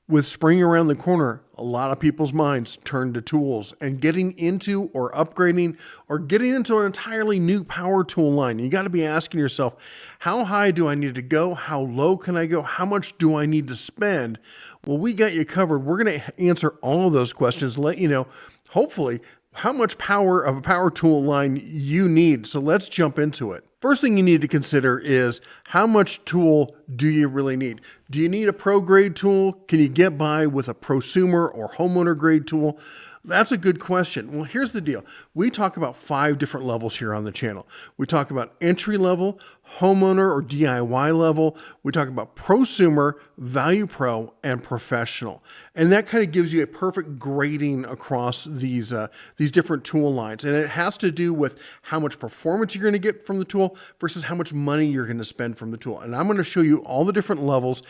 With spring around the corner, a lot of people's minds turn to tools and getting into or upgrading or getting into an entirely new power tool line. You got to be asking yourself, how high do I need to go? How low can I go? How much do I need to spend? Well, we got you covered. We're going to answer all of those questions, let you know, hopefully, how much power of a power tool line you need. So let's jump into it. First thing you need to consider is how much tool do you really need? Do you need a pro grade tool? Can you get by with a prosumer or homeowner grade tool? That's a good question. Well, here's the deal. We talk about 5 different levels here on the channel. We talk about entry level, homeowner or DIY level. We talk about prosumer, value pro, and professional. And that kind of gives you a perfect grading across these different tool lines. And it has to do with how much performance you're going to get from the tool versus how much money you're going to spend from the tool. And I'm going to show you all the different levels,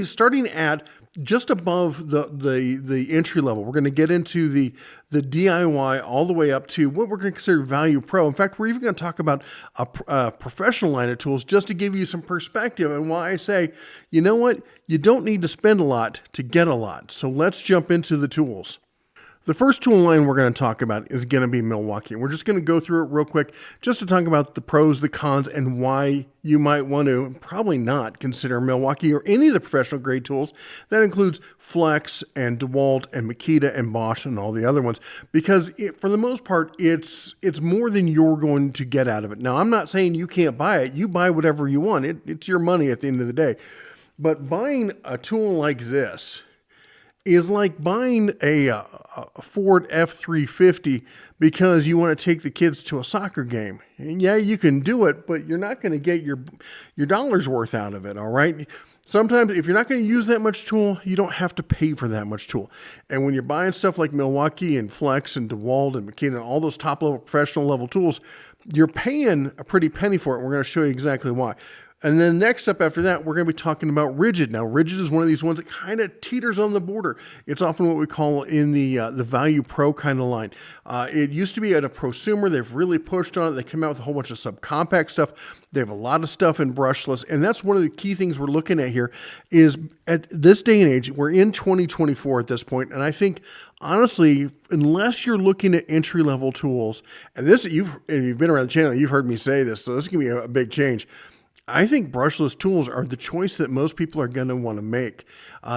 starting at just above the entry level. We're going to get into the DIY all the way up to what we're going to consider value pro. In fact, we're even going to talk about a professional line of tools just to give you some perspective and why I say, you know what, you don't need to spend a lot to get a lot. So let's jump into the tools. The first tool line we're going to talk about is going to be Milwaukee. We're just going to go through it real quick just to talk about the pros, the cons, and why you might want to probably not consider Milwaukee or any of the professional grade tools. That includes Flex and DeWalt and Makita and Bosch and all the other ones, because for the most part, it's more than you're going to get out of it. Now, I'm not saying you can't buy it. You buy whatever you want. It's your money at the end of the day. But buying a tool like this is like buying a Ford F-350 because you want to take the kids to a soccer game. And yeah, you can do it, but you're not going to get your dollar's worth out of it, all right? Sometimes if you're not going to use that much tool, you don't have to pay for that much tool. And when you're buying stuff like Milwaukee and Flex and DeWalt and Makita and all those top-level professional level tools, you're paying a pretty penny for it. We're going to show you exactly why. And then next up after that, we're going to be talking about Rigid. Now, Rigid is one of these ones that kind of teeters on the border. It's often what we call in the value pro kind of line. It used to be at a prosumer. They've really pushed on it. They come out with a whole bunch of subcompact stuff. They have a lot of stuff in brushless. And that's one of the key things we're looking at here is at this day and age, we're in 2024 at this point. And I think, honestly, unless you're looking at entry-level tools, and this, if you've been around the channel, you've heard me say this, so this is going to be a big change. I think brushless tools are the choice that most people are going to want to make.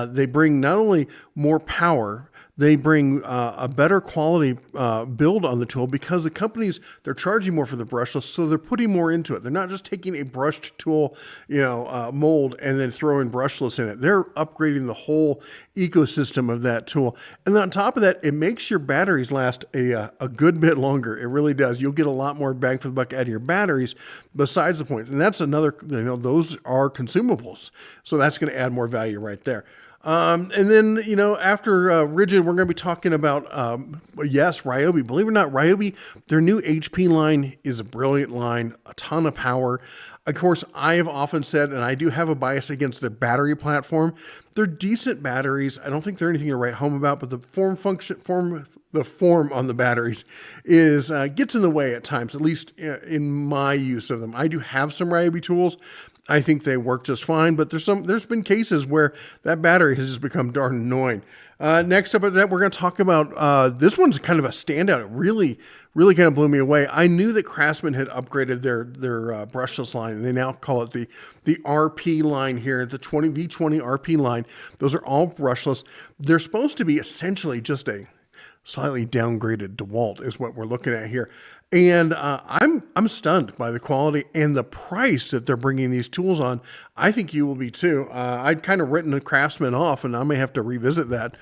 They bring not only more power, they bring a better quality build on the tool because the companies, they're charging more for the brushless, so they're putting more into it. They're not just taking a brushed tool, mold and then throwing brushless in it. They're upgrading the whole ecosystem of that tool. And then on top of that, it makes your batteries last a good bit longer. It really does. You'll get a lot more bang for the buck out of your batteries besides the point. And that's another, those are consumables. So that's going to add more value right there. And then, after Rigid, we're going to be talking about, yes, Ryobi. Believe it or not, Ryobi, their new HP line is a brilliant line, a ton of power. Of course, I have often said, and I do have a bias against their battery platform. They're decent batteries. I don't think they're anything to write home about, but the form on the batteries is gets in the way at times, at least in my use of them. I do have some Ryobi tools. I think they work just fine, but there's been cases where that battery has just become darn annoying. Next up at that, we're going to talk about, this one's kind of a standout. It really kind of blew me away. I knew that Craftsman had upgraded their brushless line, and they now call it the RP line here, the V20 RP line. Those are all brushless. They're supposed to be essentially just a slightly downgraded DeWalt is what we're looking at here. And I'm stunned by the quality and the price that they're bringing these tools on. I think you will be too. I'd kind of written the Craftsman off, and I may have to revisit that.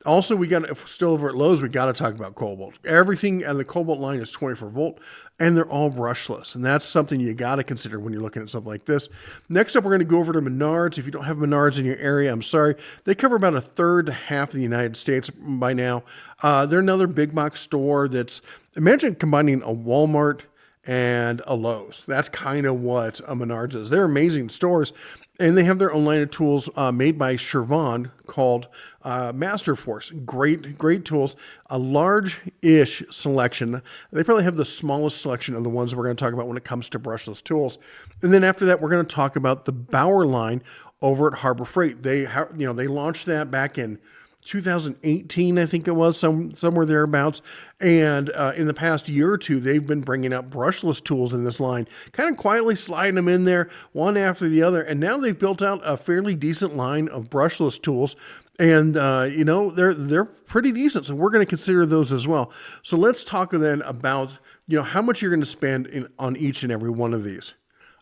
Also, we got still over at Lowe's, we got to talk about Cobalt. Everything on the Cobalt line is 24 volt, and they're all brushless. And that's something you got to consider when you're looking at something like this. Next up, we're going to go over to Menards. If you don't have Menards in your area, I'm sorry. They cover about a third to half of the United States by now. They're another big box store that's, imagine combining a Walmart and a Lowe's. That's kind of what a Menards is. They're amazing stores. And they have their own line of tools made by Chervon called Master Force. Great tools. A large-ish selection. They probably have the smallest selection of the ones we're going to talk about when it comes to brushless tools. And then after that, we're going to talk about the Bauer line over at Harbor Freight. They launched that back in 2018, I think it was, somewhere thereabouts. And in the past year or two, they've been bringing out brushless tools in this line, kind of quietly sliding them in there one after the other. And now they've built out a fairly decent line of brushless tools. And, they're pretty decent. So we're going to consider those as well. So let's talk then about, how much you're going to spend on each and every one of these.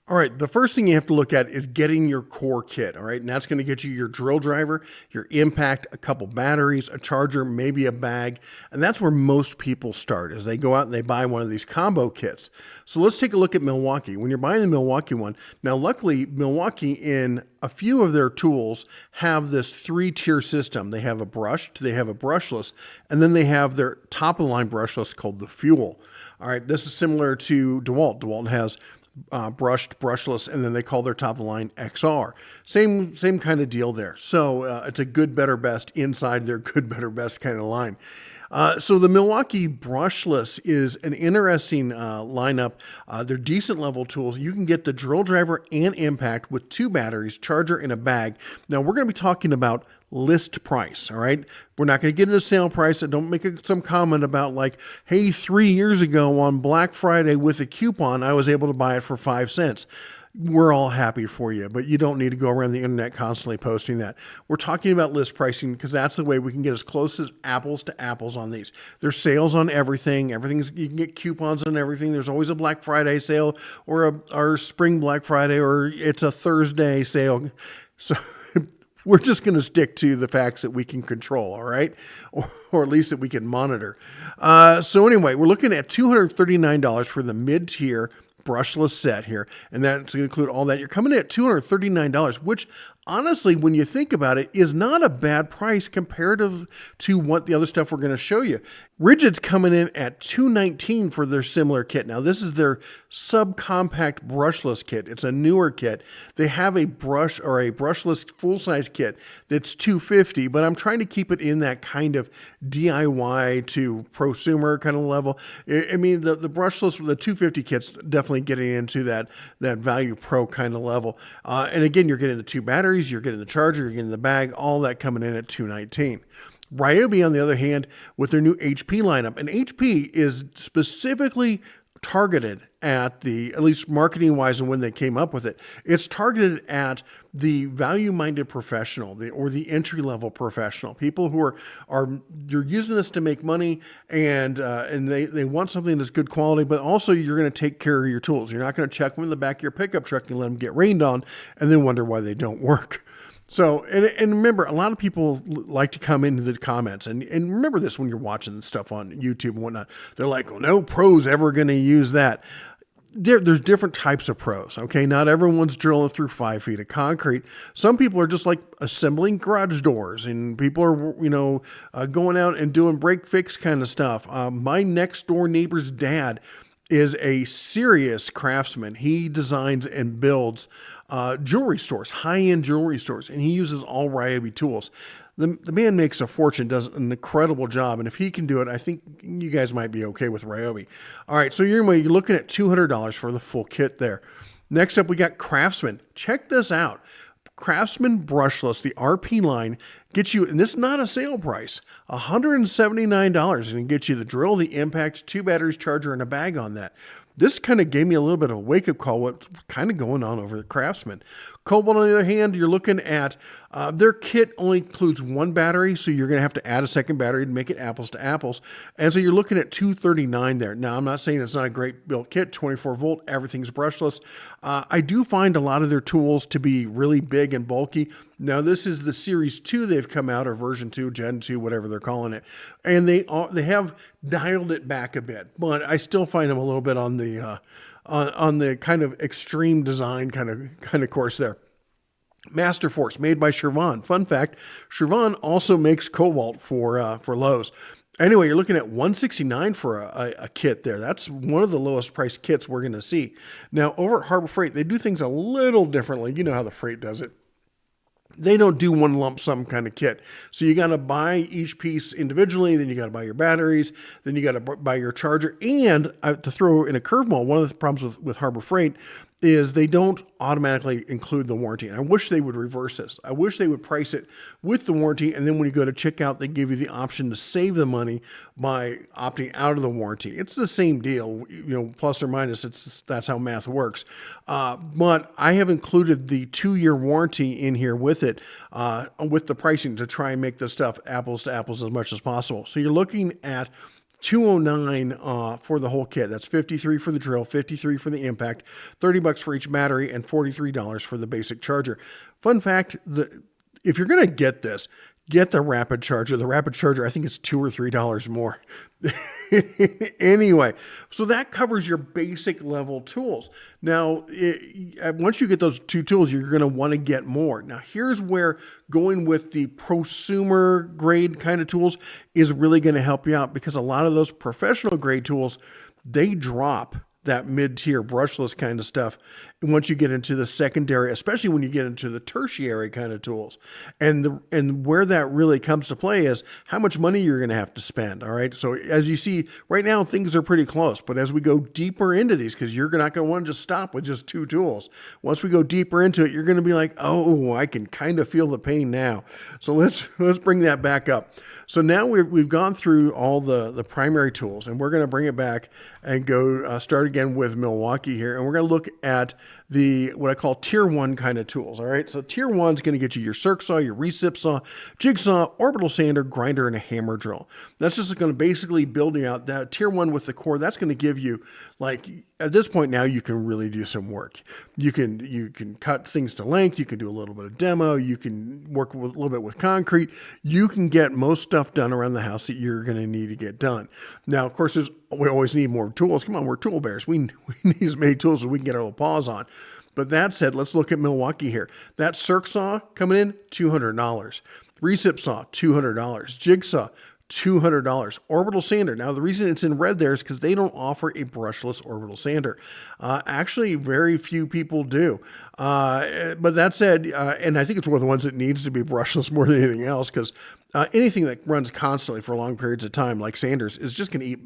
All right, the first thing you have to look at is getting your core kit, all right? And that's going to get you your drill driver, your impact, a couple batteries, a charger, maybe a bag. And that's where most people start, is they go out and they buy one of these combo kits. So let's take a look at Milwaukee. When you're buying the Milwaukee one, now luckily Milwaukee in a few of their tools have this 3-tier system. They have a brushed, they have a brushless, and then they have their top of the line brushless called the Fuel. All right, this is similar to DeWalt. DeWalt has brushed, brushless, and then they call their top of the line XR. Same kind of deal there. So it's a good, better, best inside their good, better, best kind of line. So the Milwaukee brushless is an interesting lineup. They're decent level tools. You can get the drill driver and impact with 2 batteries, charger, and a bag. Now we're going to be talking about list price, all right? We're not going to get into sale price. And don't make some comment about like, hey, 3 years ago on Black Friday with a coupon, I was able to buy it for 5 cents. We're all happy for you, but you don't need to go around the internet constantly posting that. We're talking about list pricing because that's the way we can get as close as apples to apples on these. There's sales on everything. You can get coupons on everything. There's always a Black Friday sale or spring Black Friday, or it's a Thursday sale. So we're just going to stick to the facts that we can control, all right? Or at least that we can monitor. So anyway, we're looking at $239 for the mid-tier brushless set here, and that's going to include all that. You're coming in at $239, which honestly, when you think about it, is not a bad price comparative to what the other stuff we're going to show you. Rigid's coming in at $219 for their similar kit. Now, this is their subcompact brushless kit. It's a newer kit. They have a brush or a brushless full-size kit that's $250, but I'm trying to keep it in that kind of DIY to prosumer kind of level. I mean, the brushless, the $250 kit's definitely getting into that value pro kind of level. And again, you're getting the 2 batteries, you're getting the charger, you're getting the bag, all that coming in at $219. Ryobi, on the other hand, with their new HP lineup, and HP is specifically targeted at at least marketing wise and when they came up with it, it's targeted at the value-minded professional, or the entry-level professional, people who you're using this to make money, and they want something that's good quality, but also you're going to take care of your tools. You're not going to check them in the back of your pickup truck and let them get rained on and then wonder why they don't work. So, and remember, a lot of people like to come into the comments, and remember this when you're watching stuff on YouTube and whatnot. They're like, well, no pro's ever going to use that. There's different types of pros, okay? Not everyone's drilling through 5 feet of concrete. Some people are just like assembling garage doors, and people are, going out and doing break fix kind of stuff. My next door neighbor's dad is a serious craftsman. He designs and builds jewelry stores, high-end jewelry stores, and he uses all Ryobi tools. The man makes a fortune, does an incredible job, and if he can do it, I think you guys might be okay with Ryobi. All right, so you're looking at $200 for the full kit there. Next up, we got Craftsman. Check this out. Craftsman brushless, the RP line, gets you, and this is not a sale price, $179, and it gets you the drill, the impact, 2 batteries, charger, and a bag on that. This kind of gave me a little bit of a wake-up call, what's kind of going on over at Craftsman. Cobalt, on the other hand, you're looking at, their kit only includes 1 battery, so you're going to have to add a second battery to make it apples to apples. And so you're looking at $239 there. Now, I'm not saying it's not a great built kit, 24 volt, everything's brushless. I do find a lot of their tools to be really big and bulky. Now, this is the Series 2 they've come out, or version 2, Gen 2, whatever they're calling it. And they have dialed it back a bit, but I still find them a little bit on the kind of extreme design kind of course there. Master Force, made by Chevron. Fun fact, Chevron also makes Cobalt for Lowe's. Anyway, you're looking at $169 for a kit there. That's one of the lowest priced kits we're going to see. Now, over at Harbor Freight, they do things a little differently. You know how the freight does it. They don't do one lump sum kind of kit. So you got to buy each piece individually, then you got to buy your batteries, then you got to buy your charger. And to throw in a curveball, one of the problems with Harbor Freight is they don't automatically include the warranty. And I wish they would reverse this. I wish they would price it with the warranty, and then when you go to checkout, they give you the option to save the money by opting out of the warranty. It's the same deal, plus or minus. That's how math works. But I have included the 2-year warranty in here with it, with the pricing to try and make this stuff apples to apples as much as possible. So you're looking at $209 for the whole kit. That's $53 for the drill, $53 for the impact, $30 for each battery, and $43 for the basic charger. Fun fact, if you're going to get this, get the rapid charger. The rapid charger, I think it's $2 or $3 more. Anyway, so that covers your basic level tools. Now, once you get those 2 tools, you're going to want to get more. Now, here's where going with the prosumer grade kind of tools is really going to help you out, because a lot of those professional grade tools, they drop that mid-tier brushless kind of stuff once you get into the secondary, especially when you get into the tertiary kind of tools. And where that really comes to play is how much money you're going to have to spend. All right. So as you see right now, things are pretty close, but as we go deeper into these, because you're not going to want to just stop with just 2 tools. Once we go deeper into it, you're going to be like, oh, I can kind of feel the pain now. So let's bring that back up. So now we've gone through all the primary tools, and we're going to bring it back and go start again with Milwaukee here. And we're going to look at what I call tier 1 kind of tools. All right. So tier 1 is going to get you your circ saw, your recip saw, jigsaw, orbital sander, grinder, and a hammer drill. That's just going to basically build you out that tier 1 with the core. That's going to give you, like, at this point now, you can really do some work. You can cut things to length. You can do a little bit of demo. You can work with a little bit with concrete. You can get most stuff done around the house that you're going to need to get done. Now, of course, we always need more tools. Come on, we're tool bears. We need as many tools as we can get our little paws on. But that said, let's look at Milwaukee here. That circ saw coming in, $200. Recip saw, $200. Jigsaw, $200. Orbital sander. Now, the reason it's in red there is because they don't offer a brushless orbital sander. Actually, very few people do. But that said, and I think it's one of the ones that needs to be brushless more than anything else, because anything that runs constantly for long periods of time, like sanders, is just going to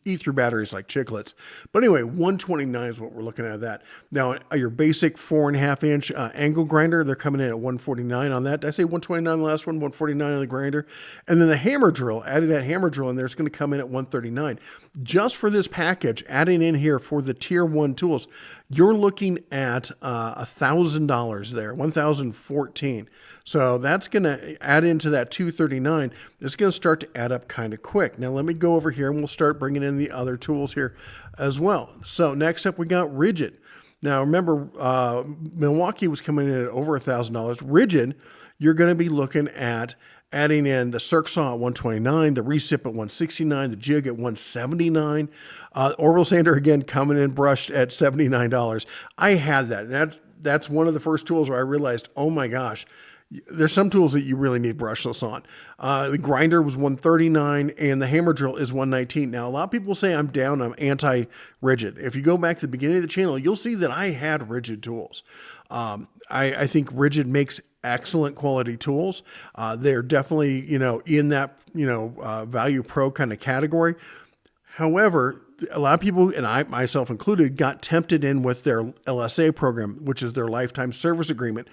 eat through batteries like chiclets. But anyway, $129 is what we're looking at that. Now, your basic 4.5-inch angle grinder, they're coming in at $149 on that. Did I say $129 on the last one? $149 on the grinder. And then the hammer drill, adding that hammer drill in there, is going to come in at $139. Just for this package, adding in here for the tier 1 tools, you're looking at $1,000 there, $1,014. So that's going to add into that $239. It's going to start to add up kind of quick. Now let me go over here and we'll start bringing in the other tools here as well. So next up we got rigid. Now remember, Milwaukee was coming in at over $1,000. Rigid, you're going to be looking at adding in the circ saw at $129, the recip at $169, the jig at $179, orbital sander again coming in brushed at $79. I had that. That's one of the first tools where I realized, oh my gosh, there's some tools that you really need brushless on. The grinder was $139 and the hammer drill is $119. Now, a lot of people say I'm anti-rigid. If you go back to the beginning of the channel, you'll see that I had rigid tools. I think rigid makes excellent quality tools. They're definitely, in that, value pro kind of category. However, a lot of people, and I myself included, got tempted in with their LSA program, which is their lifetime service agreement.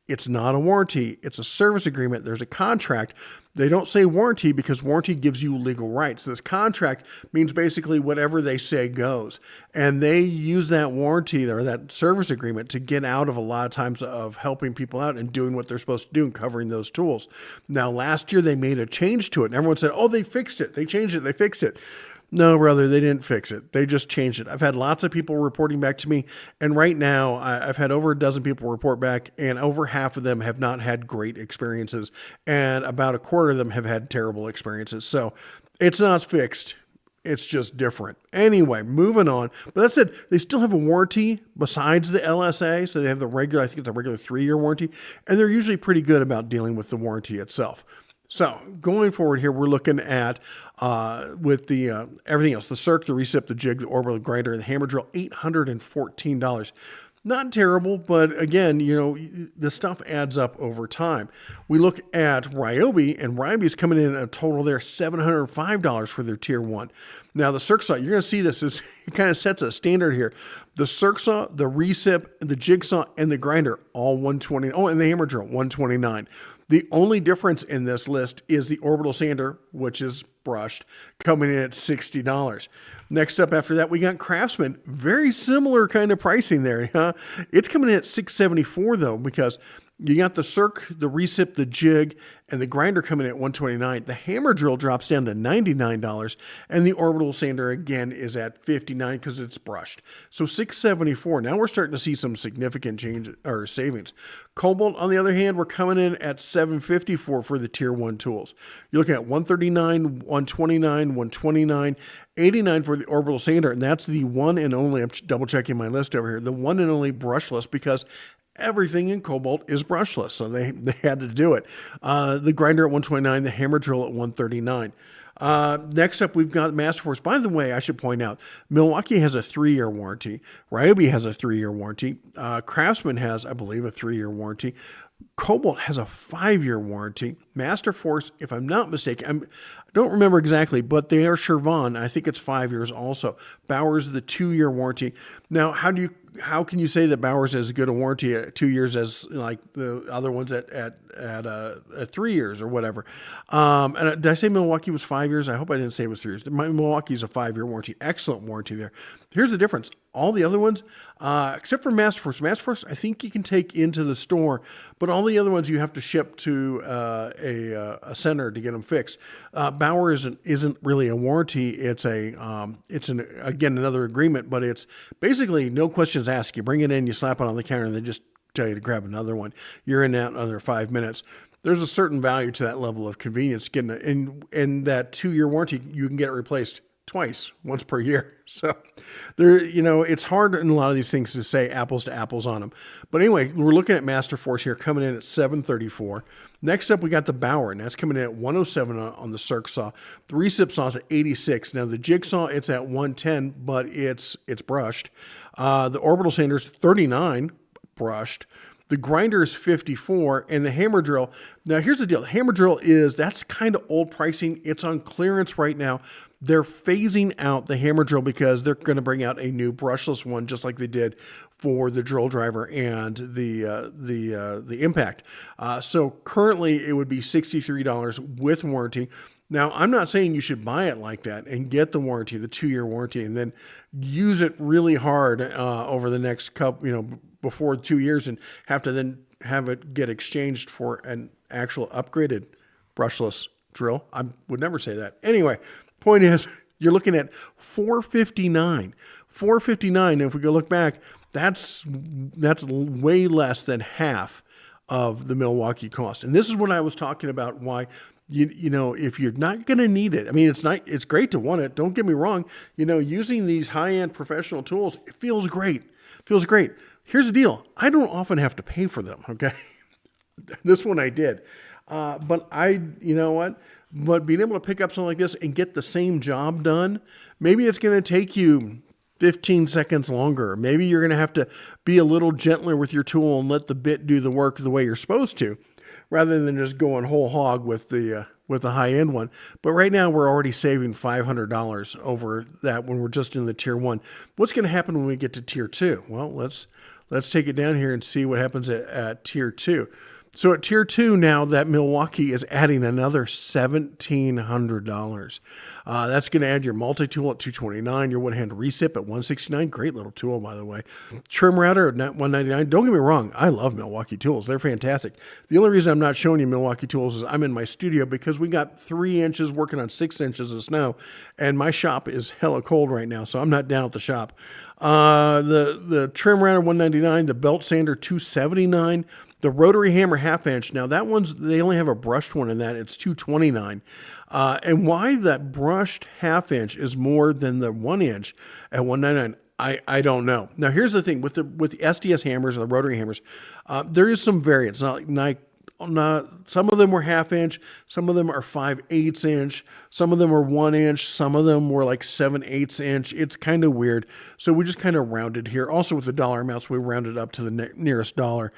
It's not a warranty. It's a service agreement. There's a contract. They don't say warranty because warranty gives you legal rights. This contract means basically whatever they say goes. And they use that warranty or that service agreement to get out of a lot of times of helping people out and doing what they're supposed to do and covering those tools. Now, last year they made a change to it. And everyone said, oh, they fixed it. They changed it. They fixed it. No, brother, they didn't fix it. They just changed it. I've had lots of people reporting back to me. And right now, I've had over a dozen people report back, and over half of them have not had great experiences. And about a quarter of them have had terrible experiences. So it's not fixed. It's just different. Anyway, moving on. But that said, they still have a warranty besides the LSA. So they have the regular, I think it's a regular 3-year warranty. And they're usually pretty good about dealing with the warranty itself. So going forward here, we're looking at with the everything else, the circ, the recip, the jig, the orbital grinder, and the hammer drill, $814. Not terrible, but again, the stuff adds up over time. We look at Ryobi, and Ryobi is coming in at a total there $705 for their tier 1. Now, the circ saw, you're going to see this, it kind of sets a standard here. The circ saw, the recip, the jigsaw, and the grinder, all 120. Oh, and the hammer drill, 129. The only difference in this list is the orbital sander, which is brushed, coming in at $60. Next up after that, we got Craftsman. Very similar kind of pricing there. Huh? It's coming in at $674 though, because you got the circ, the recip, the jig, and the grinder coming in at $129. The hammer drill drops down to $99, and the orbital sander again is at $59 because it's brushed. So $674. Now we're starting to see some significant change or savings. Cobalt, on the other hand, we're coming in at $754 for the tier 1 tools. You're looking at $139, $129, $129, $89 for the orbital sander, and that's the one and only. I'm double checking my list over here. The one and only brushless, because everything in Cobalt is brushless, so they had to do it. The grinder at $129, the hammer drill at $139. Next up, we've got Masterforce. By the way, I should point out, Milwaukee has a 3-year warranty. Ryobi has a 3-year warranty. Craftsman has, I believe, a 3-year warranty. Cobalt has a 5-year warranty. Masterforce, if I'm not mistaken, I don't remember exactly, but they are Chervon. I think it's 5 years also. Bowers, the 2-year warranty. Now, how can you say that Bowers has as good a warranty at 2 years as like the other ones at 3 years or whatever? And did I say Milwaukee was 5 years? I hope I didn't say it was 3 years. Milwaukee's a 5-year warranty. Excellent warranty there. Here's the difference. All the other ones, except for Masterforce, I think you can take into the store, but all the other ones you have to ship to a center to get them fixed. Bauer isn't really a warranty. It's again another agreement, but it's basically no questions asked. You bring it in, you slap it on the counter, and they just tell you to grab another one. You're in that under 5 minutes. There's a certain value to that level of convenience. Getting it in that 2-year warranty, you can get it replaced twice, once per year. So it's hard in a lot of these things to say apples to apples on them. But anyway, we're looking at Masterforce here coming in at $734. Next up, we got the Bauer, and that's coming in at $107 on the circ saw. The recip saw is at $86. Now the jigsaw, it's at $110, but it's brushed. The orbital sander's $39, brushed. The grinder is $54, and the hammer drill. Now here's the deal. The hammer drill that's kind of old pricing. It's on clearance right now. They're phasing out the hammer drill because they're going to bring out a new brushless one, just like they did for the drill driver and the impact. So currently it would be $63 with warranty. Now, I'm not saying you should buy it like that and get the warranty, the 2-year warranty, and then use it really hard over the next couple, before 2 years, and have to then have it get exchanged for an actual upgraded brushless drill. I would never say that. Anyway, point is, you're looking at $459. $459. If we go look back, that's way less than half of the Milwaukee cost. And this is what I was talking about. Why, if you're not going to need it, I mean, it's great to want it. Don't get me wrong. Using these high-end professional tools, it feels great. Feels great. Here's the deal. I don't often have to pay for them. Okay, this one I did, but you know what? But being able to pick up something like this and get the same job done, maybe it's going to take you 15 seconds longer. Maybe you're going to have to be a little gentler with your tool and let the bit do the work the way you're supposed to, rather than just going whole hog with the high-end one. But right now we're already saving $500 over that when we're just in the tier 1. What's going to happen when we get to tier 2? Well, let's take it down here and see what happens at tier 2. So at tier 2 now, that Milwaukee is adding another $1,700. That's going to add your multi-tool at $229, your one-hand recip at $169. Great little tool, by the way. Trim router at $199. Don't get me wrong, I love Milwaukee tools. They're fantastic. The only reason I'm not showing you Milwaukee tools is I'm in my studio because we got 3 inches working on 6 inches of snow, and my shop is hella cold right now, so I'm not down at the shop. The trim router $199, the belt sander $279. The rotary hammer 1/2 inch. Now that they only have a brushed one in that. It's $229. And why that brushed 1/2 inch is more than the 1 inch at $199, I don't know. Now here's the thing with the SDS hammers or the rotary hammers, there is some variance. Not like some of them were 1/2 inch, some of them are 5/8 inch, some of them are 1 inch, some of them were like 7/8 inch. It's kind of weird. So we just kind of rounded here. Also with the dollar amounts, we rounded up to the nearest dollar.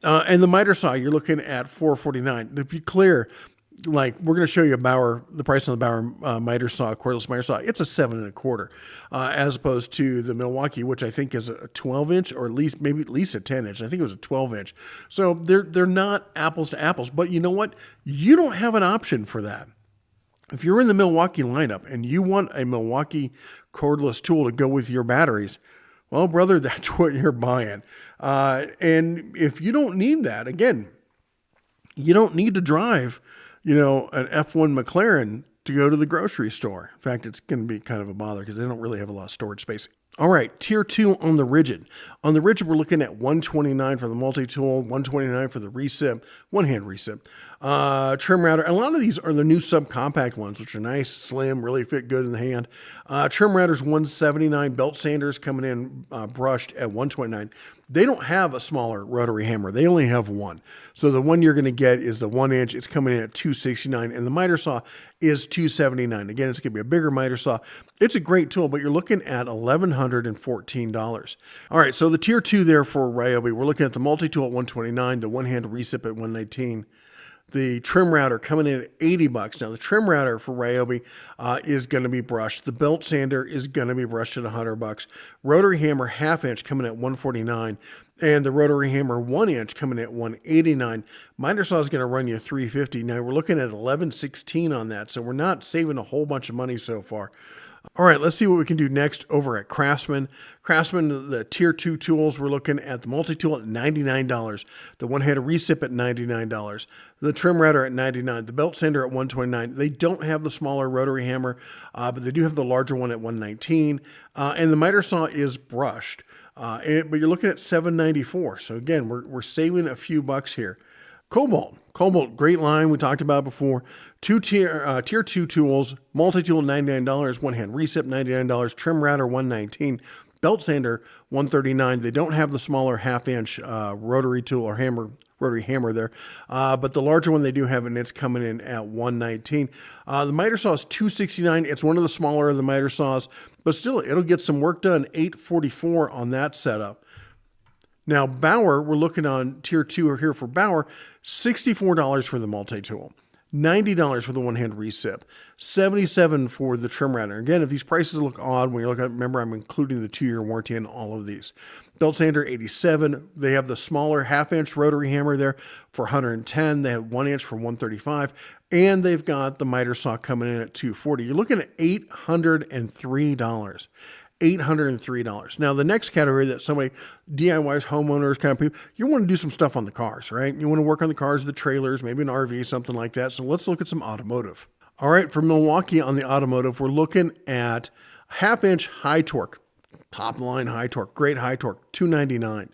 And the miter saw, you're looking at $449. To be clear, like we're going to show you the price on the Bauer miter saw, cordless miter saw. It's a 7 1/4, as opposed to the Milwaukee, which I think is a 12 inch or at least a 10 inch. I think it was a 12 inch. So they're not apples to apples. But you know what? You don't have an option for that. If you're in the Milwaukee lineup and you want a Milwaukee cordless tool to go with your batteries, well, brother, that's what you're buying. And if you don't need that, again, you don't need to drive an F1 McLaren to go to the grocery store. In fact, it's going to be kind of a bother because they don't really have a lot of storage space. All right, tier 2 on the rigid. On the rigid, we're looking at $129 for the multi-tool, $129 for the recip, one-hand recip. Trim router. A lot of these are the new subcompact ones, which are nice, slim, really fit good in the hand. Trim routers, $179. Belt sanders coming in brushed at $129. They don't have a smaller rotary hammer. They only have one. So the one you're going to get is the 1 inch. It's coming in at $269, and the miter saw is $279. Again, it's going to be a bigger miter saw. It's a great tool, but you're looking at $1,114. All right, so the tier 2 there for Ryobi, we're looking at the multi-tool at $129, the one-hand recip at $119. The trim router coming in at $80. Now, the trim router for Ryobi is going to be brushed. The belt sander is going to be brushed at $100. Rotary hammer 1/2 inch coming at $149. And the rotary hammer 1 inch coming at $189. Miter saw is going to run you $350. Now, we're looking at $1,116 on that. So we're not saving a whole bunch of money so far. All right, let's see what we can do next over at Craftsman. Craftsman, the tier 2 tools, we're looking at the multi-tool at $99, the one-handed recip at $99, the trim router at $99, the belt sander at $129. They don't have the smaller rotary hammer, but they do have the larger one at $119, and the miter saw is brushed, but you're looking at $794. So again, we're saving a few bucks here. Cobalt, great line we talked about before. Tier 2 tools, multi-tool $99, one-hand recip $99, trim router $119, belt sander $139. They don't have the smaller 1/2 inch rotary tool or rotary hammer there, but the larger one they do have, and it's coming in at $119. The miter saw is $269. It's one of the smaller of the miter saws, but still, it'll get some work done. $844 on that setup. Now, Bauer, we're looking on tier 2 here for Bauer, $64 for the multi-tool. $90 for the one-hand recip, $77 for the trim router. Again, if these prices look odd, when you look at, remember I'm including the 2-year warranty in all of these. Belt sander, $87. They have the smaller 1/2 inch rotary hammer there for $110. They have 1 inch for $135. And they've got the miter saw coming in at $240. You're looking at $803. $803. Now, the next category that somebody, DIYs, homeowners, kind of people, you want to do some stuff on the cars, right? You want to work on the cars, the trailers, maybe an RV, something like that. So let's look at some automotive. All right, for Milwaukee on the automotive, we're looking at 1/2 inch high torque, top line high torque, great high torque, $299.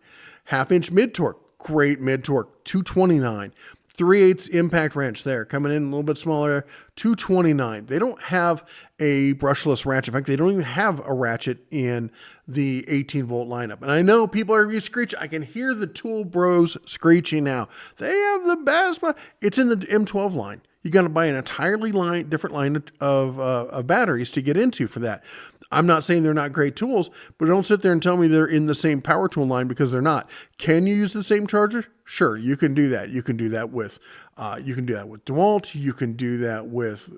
1/2 inch mid torque, great mid torque, $229. 3/8 impact wrench there, coming in a little bit smaller, $229. They don't have a brushless ratchet. In fact, they don't even have a ratchet in the 18-volt lineup. And I know people are going to screech. I can hear the tool bros screeching now. They have the best. It's in the M12 line. You got to buy an entirely different line of batteries to get into for that. I'm not saying they're not great tools, but don't sit there and tell me they're in the same power tool line, because they're not. Can you use the same charger? Sure, you can do that. You can do that with DeWalt. You can do that with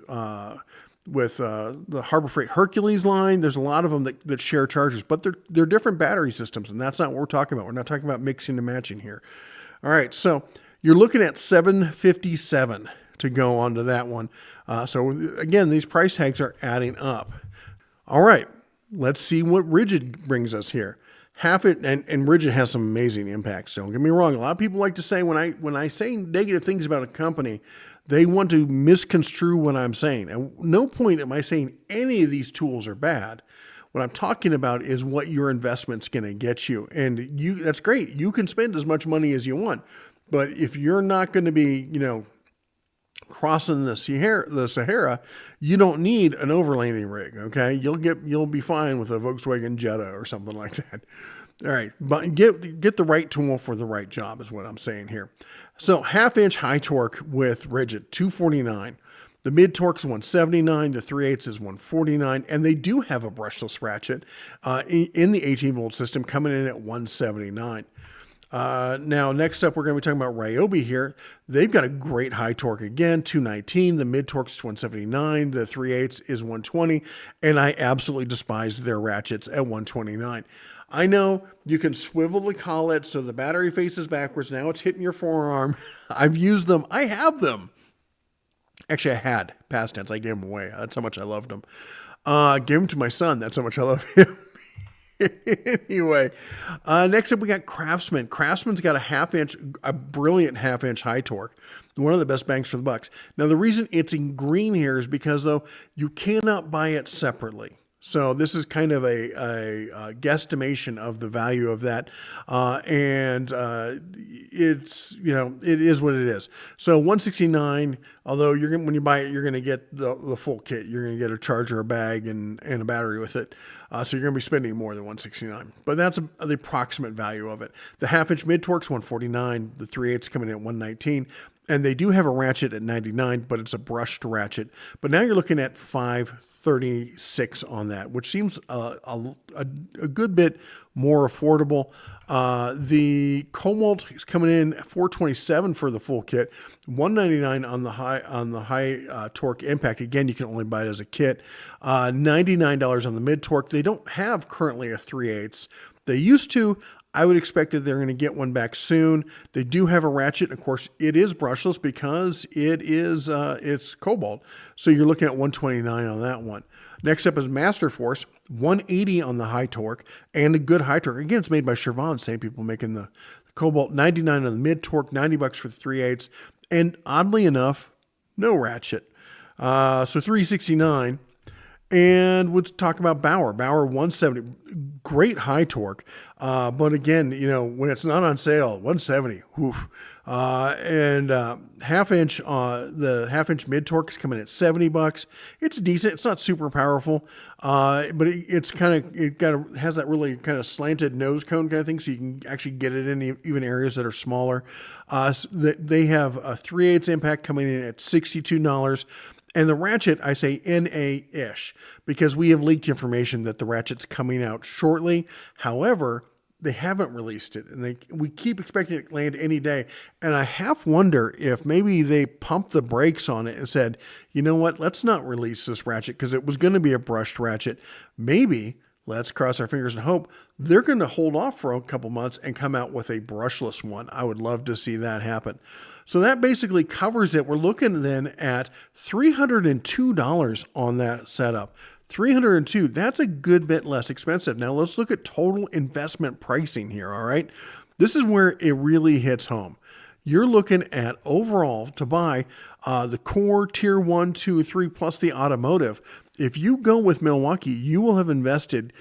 the Harbor Freight Hercules line. There's a lot of them that share chargers, but they're different battery systems, and that's not what we're talking about. We're not talking about mixing and matching here. All right, so you're looking at $757 to go onto that one. So again, these price tags are adding up. All right, let's see what rigid brings us here. And rigid has some amazing impacts. Don't get me wrong. A lot of people like to say, when I say negative things about a company, they want to misconstrue what I'm saying. At no point am I saying any of these tools are bad. What I'm talking about is what your investment's going to get you. And that's great. You can spend as much money as you want. But if you're not going to be, crossing the Sahara, you don't need an overlanding rig, okay? You'll be fine with a Volkswagen Jetta or something like that. All right, but get the right tool for the right job is what I'm saying here. So half-inch high torque with rigid, 249. The mid torque's 179, the 3/8 is 149, and they do have a brushless ratchet in the 18 volt system coming in at 179. Now, next up, we're going to be talking about Ryobi here. They've got a great high torque again, 219. The mid torque's 179. The 3/8 is 120, and I absolutely despise their ratchets at 129. I know you can swivel the collet so the battery faces backwards. Now it's hitting your forearm. I've used them. I have them. Actually, I had. Past tense. I gave them away. That's how much I loved them. Gave them to my son. That's how much I love him. Anyway, next up we got Craftsman. Craftsman's got a brilliant half-inch high torque. One of the best bangs for the bucks. Now, the reason it's in green here is because, though, you cannot buy it separately. So this is kind of a guesstimation of the value of that, and it's it is what it is. So 169. Although when you buy it, you're going to get the full kit. You're going to get a charger, a bag, and a battery with it. So you're going to be spending more than 169. But that's the approximate value of it. The half-inch mid torque's 149. The 3/8 coming in at 119. And they do have a ratchet at 99, but it's a brushed ratchet. But now you're looking at 536 on that, which seems a good bit more affordable. The Cobalt is coming in at 427 for the full kit, 199 on the high torque impact. Again, you can only buy it as a kit. $99 on the mid torque. They don't have currently a 3/8. They used to. I would expect that they're going to get one back soon. They do have a ratchet. Of course, it is brushless because it's Cobalt. So you're looking at 129 on that one. Next up is Master Force, 180 on the high torque, and a good high torque. Again, it's made by Chevron, same people making the Cobalt. 99 on the mid torque, $90 for the 3/8, and oddly enough, no ratchet. So 369. And we'll talk about Bauer. Bauer 170, great high torque. But again, when it's not on sale, 170, woof. Half-inch, the half-inch mid-torque is coming at $70. It's decent. It's not super powerful, but it has that really kind of slanted nose cone kind of thing, so you can actually get it in even areas that are smaller. They have a 3/8 impact coming in at $62. And the ratchet, I say NA-ish, because we have leaked information that the ratchet's coming out shortly. However, they haven't released it, and we keep expecting it to land any day. And I half wonder if maybe they pumped the brakes on it and said, you know what, let's not release this ratchet because it was going to be a brushed ratchet. Maybe, let's cross our fingers and hope, they're going to hold off for a couple months and come out with a brushless one. I would love to see that happen. So that basically covers it. We're looking then at $302 on that setup. $302, that's a good bit less expensive. Now let's look at total investment pricing here, all right? This is where it really hits home. You're looking at overall to buy the core tier 1, 2, 3 plus the automotive. If you go with Milwaukee, you will have invested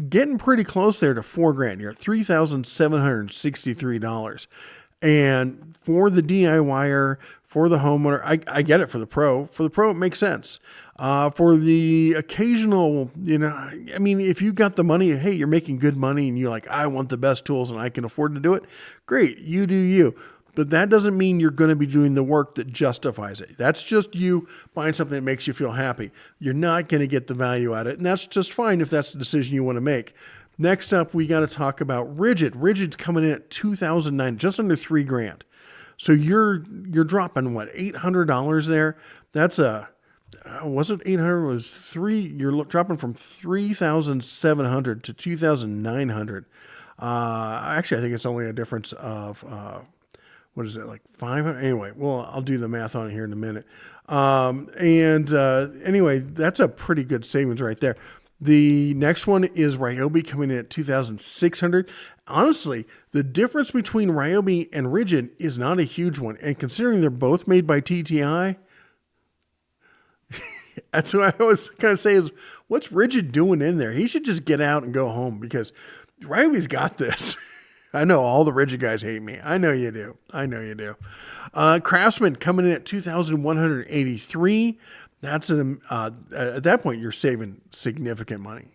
getting pretty close there to $4,000. You're at $3,763. And for the DIYer, for the homeowner, I get it for the pro. For the pro, it makes sense. For the occasional, if you got the money, hey, you're making good money and you're like, I want the best tools and I can afford to do it. Great, you do you. But that doesn't mean you're going to be doing the work that justifies it. That's just you buying something that makes you feel happy. You're not going to get the value out of it. And that's just fine if that's the decision you want to make. Next up, we got to talk about Rigid. Rigid's coming in at $2,009, just under $3,000. So you're dropping what, $800 there? That's was it 800? Was three? You're dropping from 3,700 to 2,900. Actually, I think it's only a difference of what is it, like 500? Anyway, well, I'll do the math on it here in a minute. Anyway, that's a pretty good savings right there. The next one is Ryobi coming in at 2,600. Honestly, the difference between Ryobi and Rigid is not a huge one. And considering they're both made by TTI, that's what I always kind of say is, what's Rigid doing in there? He should just get out and go home because Ryobi's got this. I know all the Rigid guys hate me. I know you do. Craftsman coming in at 2,183. That's at that point, you're saving significant money.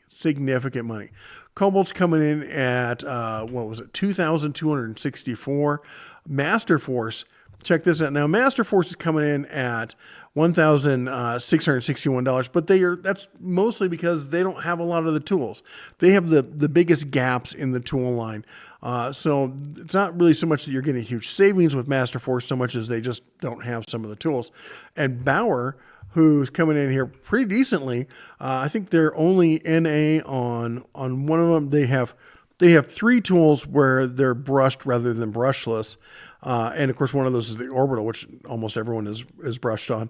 Cobalt's coming in at, 2,264. Masterforce, check this out. Now, Masterforce is coming in at $1,661, but that's mostly because they don't have a lot of the tools. They have the biggest gaps in the tool line. So it's not really so much that you're getting huge savings with Masterforce so much as they just don't have some of the tools. And Bauer, who's coming in here pretty decently, I think they're only NA on one of them. They have 3 tools where they're brushed rather than brushless. And of course, one of those is the orbital, which almost everyone is brushed on.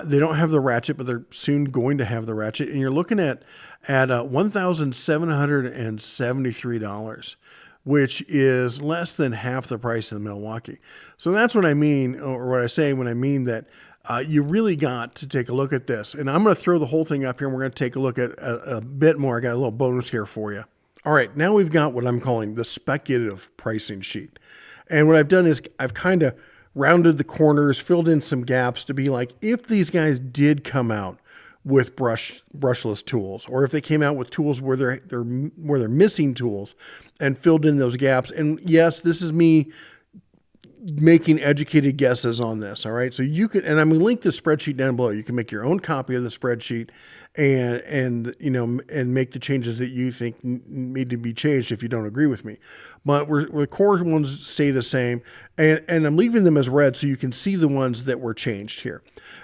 They don't have the ratchet, but they're soon going to have the ratchet. And you're looking at $1,773, which is less than half the price of the Milwaukee. So that's what I mean, or what I say when I mean that you really got to take a look at this. And I'm going to throw the whole thing up here, and we're going to take a look at a bit more. I got a little bonus here for you. All right, now we've got what I'm calling the speculative pricing sheet. And what I've done is I've kind of rounded the corners, filled in some gaps to be like, if these guys did come out with brushless tools, or if they came out with tools where they're missing tools, and filled in those gaps. And yes, this is me making educated guesses on this. All right. So you can, and I'm going to link the spreadsheet down below. You can make your own copy of the spreadsheet and make the changes that you think need to be changed if you don't agree with me. But the core ones stay the same, and I'm leaving them as red so you can see the ones that were changed here.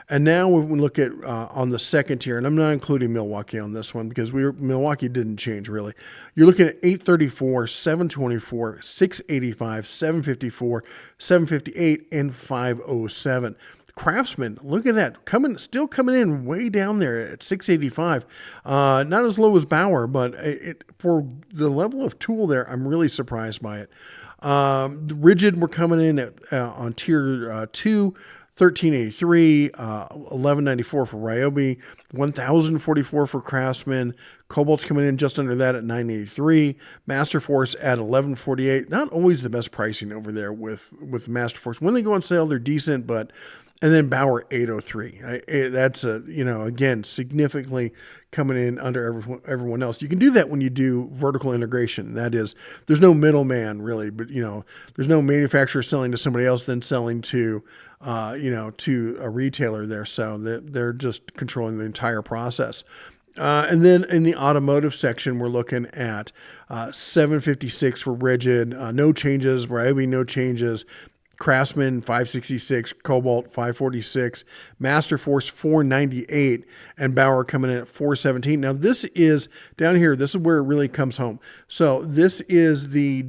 And now we look at on the second tier, and I'm not including Milwaukee on this one because Milwaukee didn't change really. You're looking at 834, 724, 685, 754, 758, and 507. Craftsman, look at that, still coming in way down there at 685. Not as low as Bauer, but for the level of tool there, I'm really surprised by it. The Rigid, we're coming in at on tier 2, 1383, 1194 for Ryobi, 1044 for Craftsman. Cobalt's coming in just under that at 983. Masterforce at 1148. Not always the best pricing over there with Masterforce. When they go on sale, they're decent, but. And then Bauer 803. That's again, significantly coming in under everyone else. You can do that when you do vertical integration. That is, there's no middleman really, but there's no manufacturer selling to somebody else then selling to to a retailer there. So they're just controlling the entire process. And then in the automotive section, we're looking at 756 for Rigid, no changes. Ryobi, no changes. Craftsman 566, Cobalt 546, Masterforce 498, and Bauer coming in at 417. Now this is down here. This is where it really comes home. So this is the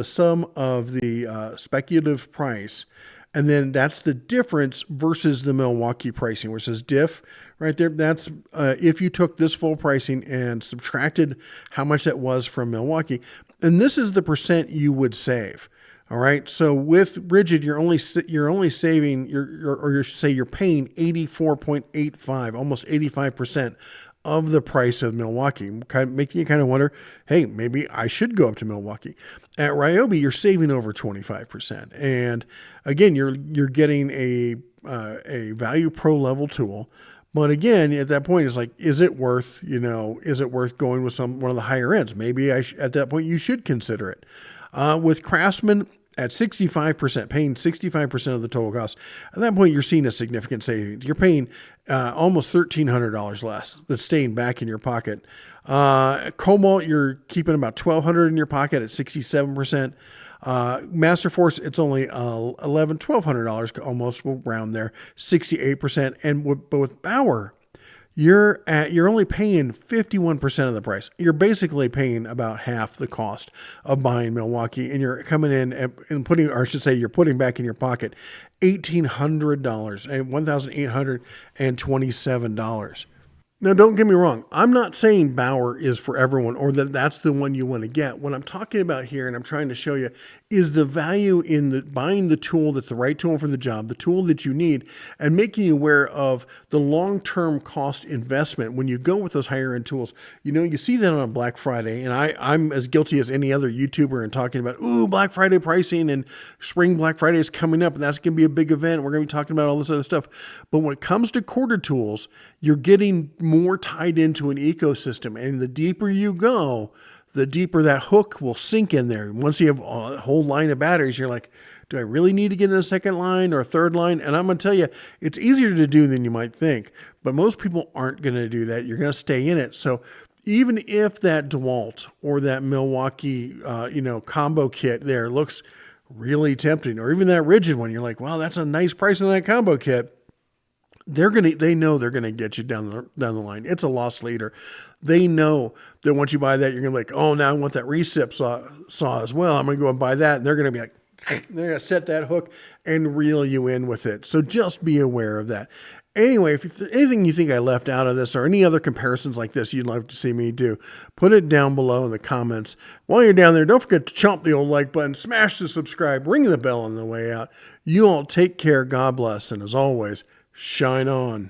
sum of the speculative price, and then that's the difference versus the Milwaukee pricing, which says diff right there. That's if you took this full pricing and subtracted how much that was from Milwaukee, and this is the percent you would save. All right. So with Rigid, you're only saving you're paying 84.85, almost 85% of the price of Milwaukee, making you kind of wonder, hey, maybe I should go up to Milwaukee. At Ryobi, you're saving over 25%, and again, you're getting a Value Pro level tool. But again, at that point, it's like, is it worth going with one of the higher ends? Maybe at that point you should consider it. With Craftsman at 65%, paying 65% of the total cost, at that point, you're seeing a significant savings. You're paying almost $1,300 less that's staying back in your pocket. Cobalt, you're keeping about $1,200 in your pocket at 67%. Masterforce, it's only $1,200 almost, we'll round there, 68%. But with Bauer, you're only paying 51% of the price. You're basically paying about half the cost of buying Milwaukee, and you're coming in and putting, or I should say, you're putting back in your pocket $1,800 and $1,827. Now, don't get me wrong. I'm not saying Bauer is for everyone or that that's the one you want to get. What I'm talking about here, and I'm trying to show you, is the value in buying the tool that's the right tool for the job, the tool that you need, and making you aware of the long-term cost investment when you go with those higher-end tools. You see that on Black Friday, and I'm as guilty as any other YouTuber in talking about, Black Friday pricing and spring Black Friday is coming up, and that's going to be a big event. We're going to be talking about all this other stuff. But when it comes to quarter tools, you're getting more tied into an ecosystem, and the deeper you go, the deeper that hook will sink in there. Once you have a whole line of batteries, you're like, do I really need to get in a second line or a third line? And I'm going to tell you, it's easier to do than you might think, but most people aren't going to do that. You're going to stay in it. So even if that DeWalt or that Milwaukee, combo kit there looks really tempting, or even that rigid one, you're like, wow, that's a nice price on that combo kit. They know they're gonna get you down the line. It's a loss leader. They know that once you buy that, you're gonna be like, oh, now I want that recip saw as well. I'm gonna go and buy that, and they're gonna be like, they're gonna set that hook and reel you in with it. So just be aware of that. Anyway, if there's anything you think I left out of this or any other comparisons like this you'd like to see me do, put it down below in the comments. While you're down there, don't forget to chomp the old like button, smash the subscribe, ring the bell on the way out. You all take care, God bless, and as always, shine on.